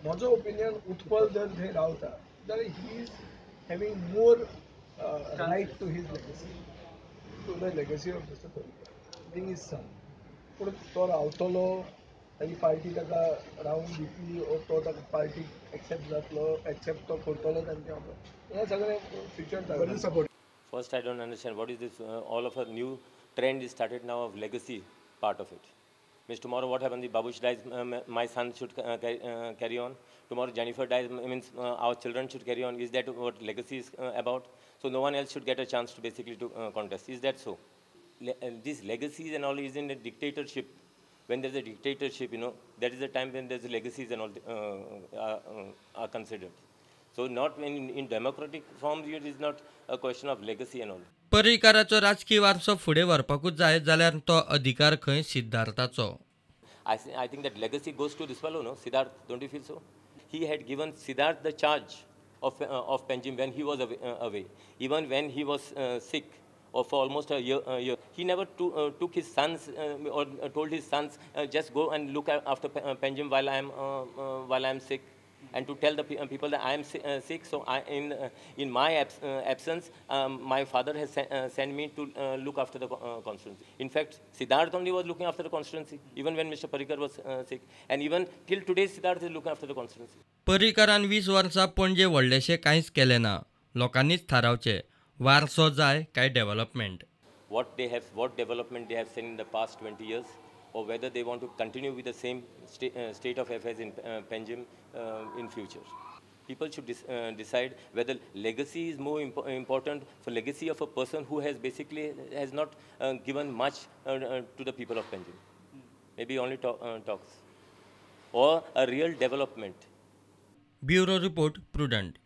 माझो ओपिनियन उत्पल जर थंय रावता जाल्यार he is having more right to his legacy to the legacy of mister Parrikar being is son पूण तो रावतलो ताची पार्टी ताका रावंक दितली ओ तो ताका पार्टी एक्सेप्ट जातलो एक्सेप्ट तो करतलो तांचे वांगडा हें सगळें future support. First, I don't understand what is this. All of a new trend is started now of legacy part of it. Means tomorrow what happens? If Babush dies, my son should carry on. Tomorrow Jennifer dies, means our children should carry on. Is that what legacy is about? So no one else should get a chance to basically to contest. Is that so? These legacies and all is in a dictatorship. When there's a dictatorship, that is the time when there's legacies and all are considered. So not in democratic forms, it is not a question of legacy and all. पर्रीकाराचो राजकीय वारसो फुडें व्हरपाकूच जाय जाल्यार तो अधिकार खंय सिद्धार्थाचो. I think that legacy goes to this fellow, no? Siddharth, don't you feel so? He had given Siddharth the charge of Panjim when he was away. Even when he was sick, or for almost a year. He never took his sons or told his sons, just go and look after Panjim while I am sick. And to tell the people that I am sick, so in my absence, my father has sent me to look after the constituency. In fact, Siddharth only was looking after the constituency, even when Mr. Parrikar was sick. And even till today, Siddharth is looking after the constituency. पर्रीकारान 20 वर्सां पणजे व्हडलेशें कांयच केलें ना. लोकांनीच थारावचें वारसो जाय काय development. What development they have seen in the past 20 years, or whether they want to continue with the same state of affairs in Panjim in future. People should decide whether legacy is more important for legacy of a person who has not given much to the people of Panjim. Maybe only talks. Or a real development. Bureau Report, Prudent.